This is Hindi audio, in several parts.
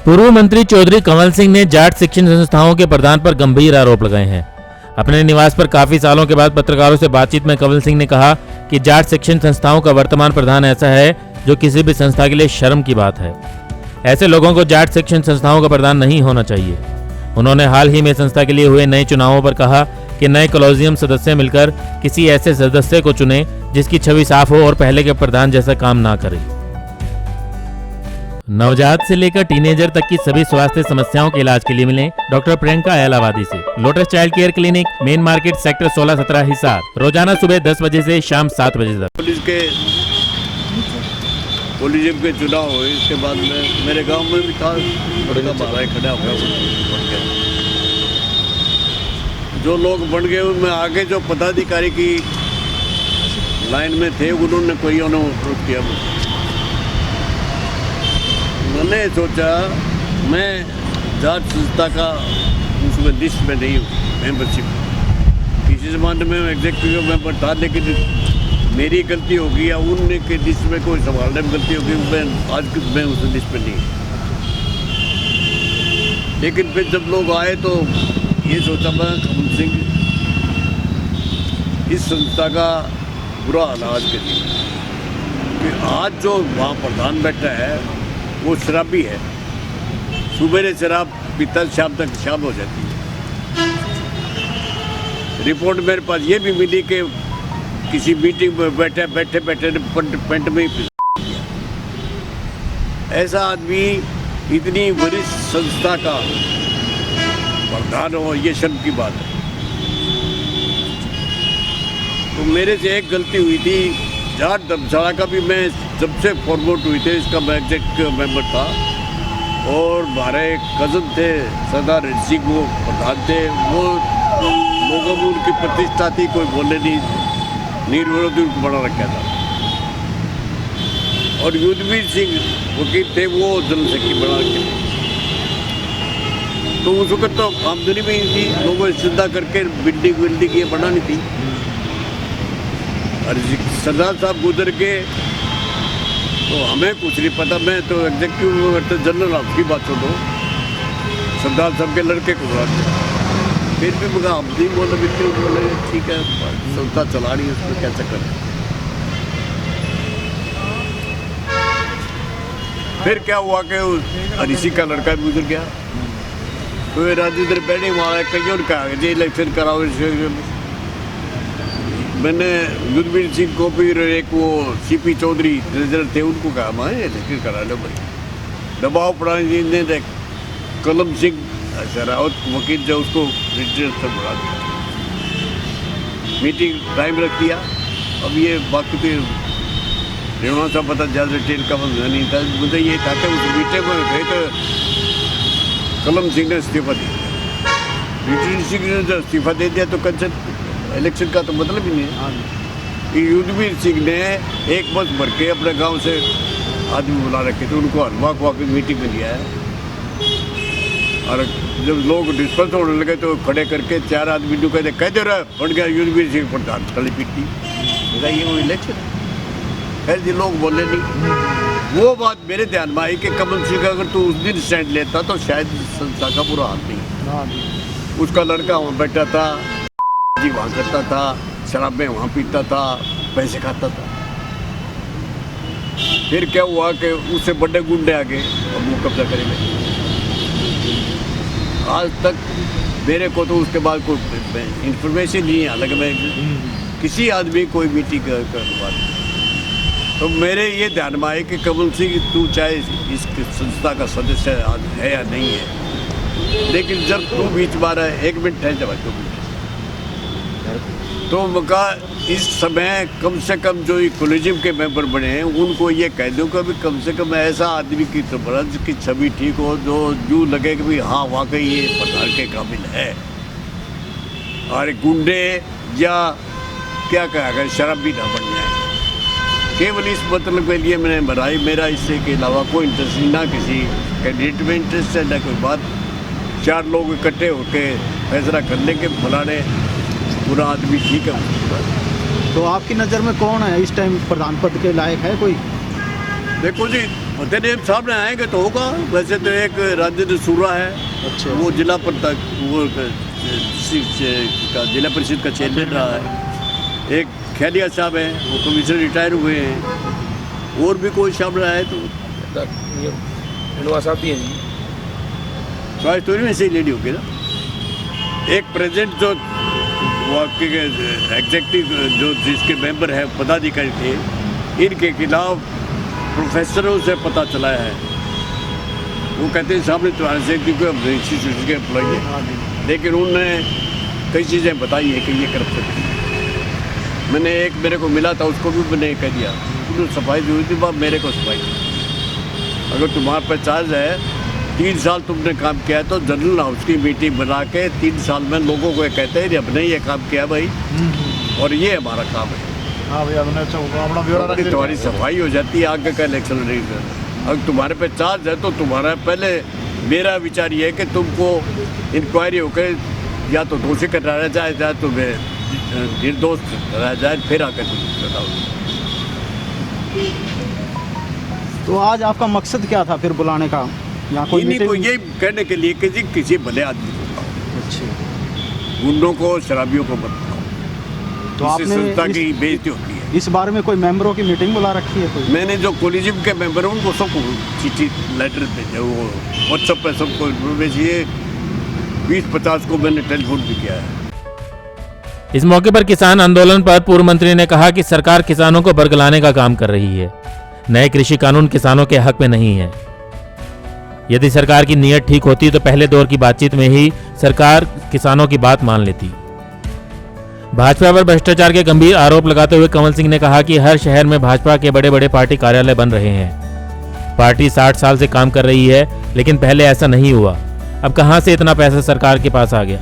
पूर्व मंत्री चौधरी कंवल सिंह ने जाट शिक्षण संस्थाओं के प्रधान पर गंभीर आरोप लगाए हैं। अपने निवास पर काफी सालों के बाद पत्रकारों से बातचीत में कंवल सिंह ने कहा कि जाट शिक्षण संस्थाओं का वर्तमान प्रधान ऐसा है जो किसी भी संस्था के लिए शर्म की बात है। ऐसे लोगों को जाट शिक्षण संस्थाओं का प्रधान नहीं होना चाहिए। उन्होंने हाल ही में संस्था के लिए हुए नए चुनावों पर कहा कि नए कॉलोजियम सदस्य मिलकर किसी ऐसे सदस्य को चुने जिसकी छवि साफ हो और पहले के प्रधान जैसा काम ना करे। नवजात से लेकर टीनेजर तक की सभी स्वास्थ्य समस्याओं के इलाज के लिए मिलें डॉक्टर प्रियंका एलावादी से। Lotus child care clinic, main market, sector 16-17 Hisar. रोजाना सुबह 10 बजे से शाम 7 बजे तक। कॉलेजियम के चुनाव हुए, इसके बाद में मेरे गांव में भी था, बड़ा बारह खड़ा हो गया। जो लोग बन गए उनमें आगे जो पदाधिकारी की लाइन में थे उन्होंने कोई अप्रोच किया। मैंने सोचा मैं जाट संस्था का उसमें लिस्ट में नहीं हूँ, मेंबरशिप किसी ज़माने में एग्जीक्यूटिव मेंबर था, लेकिन मेरी गलती होगी या उनके लिस्ट में कोई संभालने में गलती होगी, मैं उस लिस्ट में नहीं। लेकिन फिर जब लोग आए तो ये सोचा मैं कंवल सिंह इस संस्था का बुरा हाल आज के दिन कि आज जो वहाँ प्रधान बैठा है वो शराबी है। सुबह शराब पीता शाम तक शाम हो जाती है। रिपोर्ट मेरे पास ये भी मिली कि किसी मीटिंग में बैठे पेंट में ही ऐसा आदमी इतनी वरिष्ठ संस्था का प्रधान हो, ये शर्म की बात है। तो मेरे से एक गलती हुई थी। जाट धर्मशाला का भी मैं जब से फॉरवर्ड हुई थे इसका मैं एग्जीक्यूटिव मेंबर था और हमारे एक कज़न थे सरदार सिंह, वो प्रधान थे। वो लोगों में उनकी प्रतिष्ठा थी, कोई बोले नहीं, निर्विरोधी उनको बना रखा था। और युद्धवीर सिंह वकील थे, वो जनरल सेक्रेटरी बना रखे थे। तो उस वक्त तो आमदनी भी थी, लोगों ने चिंता करके बिल्डिंग ये बनानी थी। और सरदार साहब गुजर के तो हमें कुछ नहीं पता। मैं तो एग्जीक्यूटिव मेंबर तो जनरल हाउस की बात सुनो, सरदार साहब के लड़के को बुलाते। फिर भी मगर हम नहीं बोले, बिल्कुल बोले ठीक है संस्था चला रही है, उसमें क्या चक्कर है। फिर क्या हुआ कि ऋषि का लड़का भी गुजर गया। तो ये राजेंद्र बैठे वहाँ कईयों ने कहा जी इलेक्शन कराओ। मैंने युद्धवीर सिंह को भी एक वो सीपी चौधरी ट्रेजरर थे, उनको कहा मैं इलेक्शन करा लो भाई। दबाव पड़ा ने कलम सिंह रावत वकील जो उसको रिटेल से बुला दिया, मीटिंग टाइम रख दिया। अब ये बाकी तो रेणुआ सा पता ज़्यादा रिटेल का मसला नहीं था। मुझे ये था कि उस मीटिंग में थे तो कलम सिंह ने इस्तीफा दे दिया। रिटेल सिंह ने जब इस्तीफा दे दिया तो कंसेप्ट इलेक्शन का तो मतलब ही नहीं है। युद्धवीर सिंह ने एक बस भर के अपने गांव से आदमी बुला रखे थे, उनको हलवा खुआ के मीटिंग में लिया है। और जब लोग डिस्पर्स होने लगे तो खड़े करके 4 आदमी को कहते कह दे रहा बन गया युद्धवीर सिंह प्रधान, तली पीटी ये वो इलेक्शन। खैर जी लोग बोले नहीं। वो बात मेरे ध्यान में आई कि कंवल सिंह अगर तू उस दिन स्टैंड लेता तो शायद संस्था का बुरा हाल नहीं। उसका लड़का वहाँ बैठा था, जी वहाँ करता था, शराबें वहाँ पीता था, पैसे खाता था। फिर क्या हुआ कि उससे बड़े गुंडे आ गए, अब वो कब्जा करेंगे। आज तक मेरे को तो उसके बाद कोई इंफॉर्मेशन नहीं है, हालांकि मैं किसी आदमी कोई मीटिंग करवा। तो मेरे ये ध्यान में आए कि कंवल सिंह तू चाहे इस संस्था का सदस्य है या नहीं है, लेकिन जब तू बीच में आ रहा है, 1 मिनट ठहर जाए 2 मिनट। तो मका इस समय कम से कम जो कॉलेजियम के मेंबर बने हैं उनको ये कह दो कि कम से कम ऐसा आदमी की तरह की छवि ठीक हो जो यूँ लगे कि भाई हाँ वाकई ये प्रधान के काबिल है। और गुंडे या क्या कहा शराबी ना बन जाए। केवल इस मतलब के लिए मैंने बनाई। मेरा इससे के अलावा कोई इंटरेस्ट नहीं, ना किसी कैंडिडेट में इंटरेस्ट है, ना कोई बात। 4 लोग इकट्ठे होकर फैसला कर लेंगे फलाने पूरा आदमी ठीक है। तो आपकी नज़र में कौन है इस टाइम प्रधान पद के लायक है कोई? देखो जी पता नहीं, अब सामने आएंगे तो होगा। वैसे तो एक राजेंद्र सूरा है, अच्छा। वो जिला जिला परिषद का चेयरमैन रहा है। एक खैरिया साहब हैं, वो कमिश्नर रिटायर हुए हैं। और भी कोई सामने आए तो साहब भी हैं जी। चॉइस तो में से ही लेनी होगी ना। एक प्रेजेंट जो वो आपके एग्जेक्टिव जो जिसके मेंबर है, पदाधिकारी थे, इनके खिलाफ प्रोफेसरों से पता चला है। वो कहते हैं सामने तुम्हारे से, क्योंकि अब इंस्टीट्यूशन के एम्प्लॉई है, लेकिन उन्होंने कई चीज़ें बताई है कि ये करप्शन है। मैंने एक मेरे को मिला था, उसको भी मैंने कह दिया, उन्होंने सफाई दी हुई थी, बाप मेरे को सफाई दी। अगर तुम्हारे पास चार्ज है, 3 साल तुमने काम किया तो जनरल हाउस की मीटिंग बना के 3 साल में लोगों को कहते हैं हमने ये काम किया भाई, और ये हमारा काम है। हाँ भैया, मैंने अच्छा अपना ब्यौरा रख दिया। तुम्हारी सफाई हो जाती है आगे का इलेक्शन नहीं। अगर तुम्हारे पे चार्ज है तो तुम्हारा पहले मेरा विचार ये है कि तुमको इंक्वायरी होकर या तो दोषी कराया जाए, या तो निर्दोष कराया जाए, फिर आकर तुम बताओ। तो आज आपका मकसद क्या था फिर बुलाने का? यहाँ कोई इन्हीं को मीटिंग? ये कहने के लिए कि जी किसी भले आदमी को बताओ, अच्छा। गुंडों को, शराबियों को मत बताओ, तो इससे आपने संस्था की बेइज्जती होती है। इस बारे में कोई मेंबरों की मीटिंग बुला रखी है कोई? मैंने जो कोलिजियम के मेंबर हैं उनको सबको चिट्ठी लेटर भेजे, वो व्हाट्सएप पे सबको भेजिए। 20-50 को मैंने टेलीफोन भी किया है। इस मौके पर किसान आंदोलन पर पूर्व मंत्री ने कहा कि सरकार किसानों को बरगलाने का काम कर रही है। नए कृषि कानून किसानों के हक में नहीं है। यदि सरकार की नीयत ठीक होती तो पहले दौर की बातचीत में ही सरकार किसानों की बात मान लेती। भाजपा पर भ्रष्टाचार के गंभीर आरोप लगाते हुए कंवल सिंह ने कहा कि हर शहर में भाजपा के बड़े बड़े पार्टी कार्यालय बन रहे हैं। पार्टी 60 साल से काम कर रही है, लेकिन पहले ऐसा नहीं हुआ। अब कहां से इतना पैसा सरकार के पास आ गया?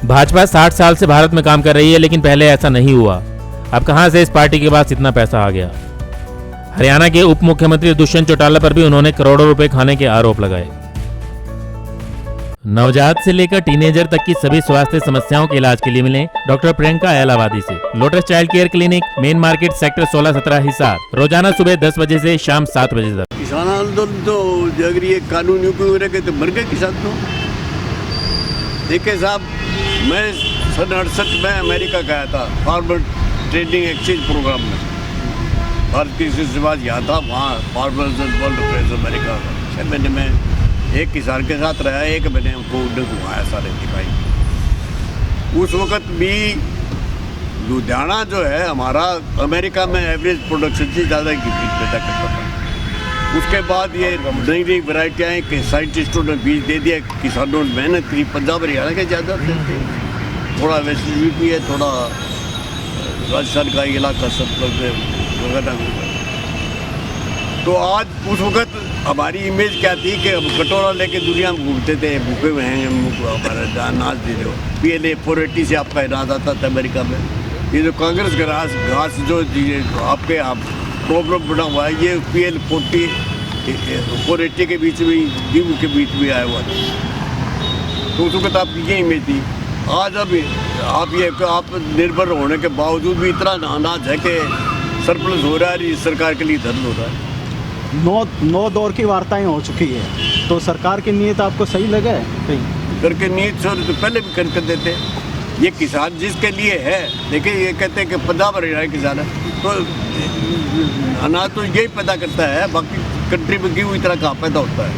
भाजपा 60 साल से भारत में काम कर रही है, लेकिन पहले ऐसा नहीं हुआ। अब कहां से इस पार्टी के पास इतना पैसा आ गया? हरियाणा के उप मुख्यमंत्री दुष्यंत चौटाला पर भी उन्होंने करोड़ों रुपए खाने के आरोप लगाए। नवजात से लेकर टीनेजर तक की सभी स्वास्थ्य समस्याओं के इलाज के लिए मिलें डॉक्टर प्रियंका एलावादी से। Lotus child care clinic, main market, sector 16-17 Hisar. रोजाना सुबह 10 बजे से शाम 7 बजे तक। किसान आंदोलन तो अगर ये कानून यूपी में रखे तो मर गए किसान तो। देखिए साहब, मैं सन 68 में अमेरिका गया था, फार्मर ट्रेडिंग एक्सचेंज प्रोग्राम में। भारतीय कृषि समाज यहाँ था, वहाँ फार्मर्स वर्ल्ड अफेयर्स अमेरिका 6 महीने में एक किसान के साथ रहा, 1 महीने हमको उन्हें घुमाया, सारे दिखाई। उस वक़्त भी लुधियाना जो है हमारा अमेरिका में एवरेज प्रोडक्शन से ज़्यादा की बीज पैदा करता था। उसके बाद ये नई नई वैरायटियाँ कि साइंटिस्टों ने बीज दे दिया, किसानों ने मेहनत की। पंजाब हरियाणा के ज़्यादा थे, थोड़ा वेस्ट यूपी है, थोड़ा राजस्थान का इलाका सब वगैरह। तो आज उस वक़्त हमारी इमेज क्या थी कि हम कटोरा लेके दुनिया में घूमते थे, भूखे हुए हैं, हमारा अनाज दे दो। PLA 480 से आपका अनाज आता था अमेरिका में। ये जो कांग्रेस घास जो आपके यहाँ प्रॉब्लम बना हुआ है, ये PL 480 के बीच में, गेहूँ के बीच में आया हुआ था। तो उस वक़्त आपकी ये इमेज थी। आज अब आप निर्भर होने के बावजूद भी इतना अनाज है कि सरप्लस हो रहा है, सरकार के लिए धन हो रहा है। 9 दौर की वार्ताएं हो चुकी है, तो सरकार की नीयत आपको सही लगा है कहीं? करके नीयत तो पहले भी कर देते। ये किसान जिसके लिए है, देखिए ये कहते हैं कि पंजाब हरियाणा किसान है, तो अनाज तो यही पैदा करता है, बाकी कंट्री में गेहूँ इतना कहाँ पैदा होता है।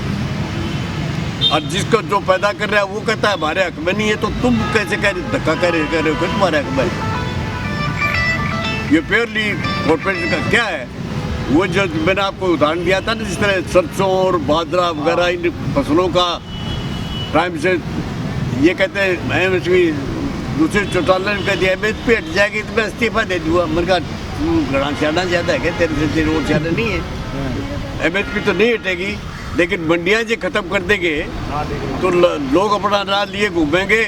और जिसको जो पैदा कर रहा है वो कहता है हमारे हक में नहीं है, तो तुम कैसे कह रहे, धक्का कर रहे हो तुम्हारे हक में? ये प्योरली कॉर्पोरेशन का क्या है? वो जो मैंने आपको उदाहरण दिया था ना, जिस तरह सरसों और बाजरा वगैरह इन फसलों का टाइम से ये कहते हैं MSP, दूसरे चौटाला ने कह दिया MSP हट जाएगी तो मैं इस्तीफा दे दूँगा। मैंने कहा घड़ा सियाना ज़्यादा है क्या, तेरे और सियाना नहीं है। MSP तो नहीं हटेगी, लेकिन मंडियाँ जो ख़त्म कर देंगे तो लोग अपना अनाज लिए घूमेंगे,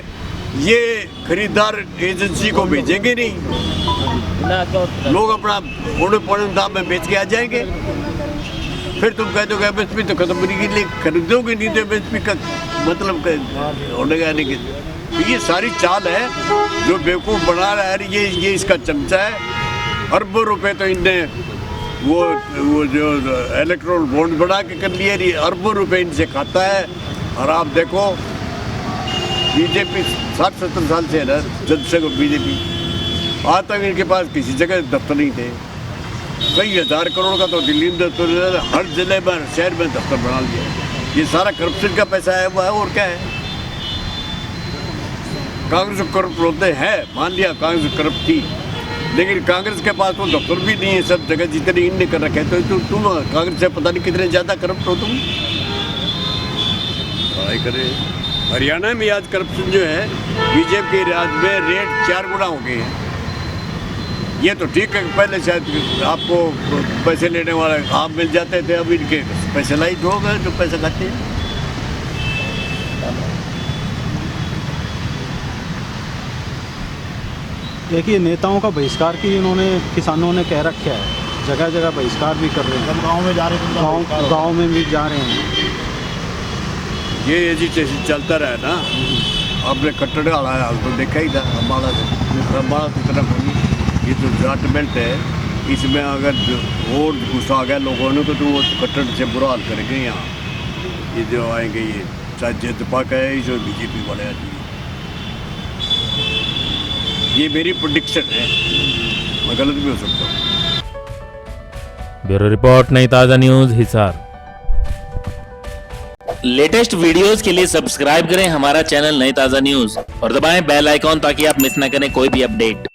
ये खरीदार एजेंसी को भेजेंगे नहीं, लोग अपना पौने दाम में बेच के आ जाएंगे। फिर तुम कह दोगे MSP तो खत्म होने के लिए खरीदोगे नहीं, तो MSP का मतलब होने का नहीं। तो ये सारी चाल है जो बेवकूफ़ बना रहा है, ये इसका चमचा है। अरबों रुपए तो इनने वो जो इलेक्ट्रॉल बॉन्ड बना के कर लिए, ये अरबों रुपए इनसे खाता है। और आप देखो बीजेपी 60-70 साल से है ना, जब से बीजेपी आज तक इनके पास किसी जगह दफ्तर नहीं थे। कई हजार करोड़ का तो दिल्ली में दफ्तर, हर जिले में शहर में दफ्तर बना लिया। ये सारा करप्शन का पैसा है वो है, और क्या है। कांग्रेस करप्ट होते हैं, मान लिया कांग्रेस करप्ट थी, लेकिन कांग्रेस के पास तो दफ्तर भी नहीं है सब जगह जितने इनने कर रखे। तो तुम कांग्रेस से पता नहीं कितने ज़्यादा करप्ट हो तुम। पढ़ाई करे। हरियाणा में आज करप्शन जो है बीजेपी के राज में रेट 4 गुना हो गए हैं। ये तो ठीक है, पहले शायद आपको पैसे लेने वाले आप मिल जाते थे, अब इनके पैसे लाइट हो गए जो पैसा खाते हैं। एक ये नेताओं का बहिष्कार की इन्होंने किसानों ने कह रखा है, जगह जगह बहिष्कार भी कर रहे हैं, गाँव में जा रहे हैं, गाँव में भी जा रहे हैं। ये एजिटेशन चलता रहा ना, आपने कट्टर वाला हाल तो देखा ही था। हमारा तो इतना ये तो जाट बेल्ट है, इसमें अगर और गुस्सा आ गया लोगों ने तो वो कट्टर से बुरा हाल करेंगे। यहाँ ये जो आएंगे, ये चाहे जेतपा का है, जो बीजेपी वाले आदमी, ये मेरी प्रेडिक्शन है, मैं गलत भी हो सकता हूँ। ब्यूरो रिपोर्ट, नई ताज़ा न्यूज़, हिसार। लेटेस्ट वीडियोस के लिए सब्सक्राइब करें हमारा चैनल नई ताज़ा न्यूज़ और दबाएं बेल आइकॉन ताकि आप मिस ना करें कोई भी अपडेट।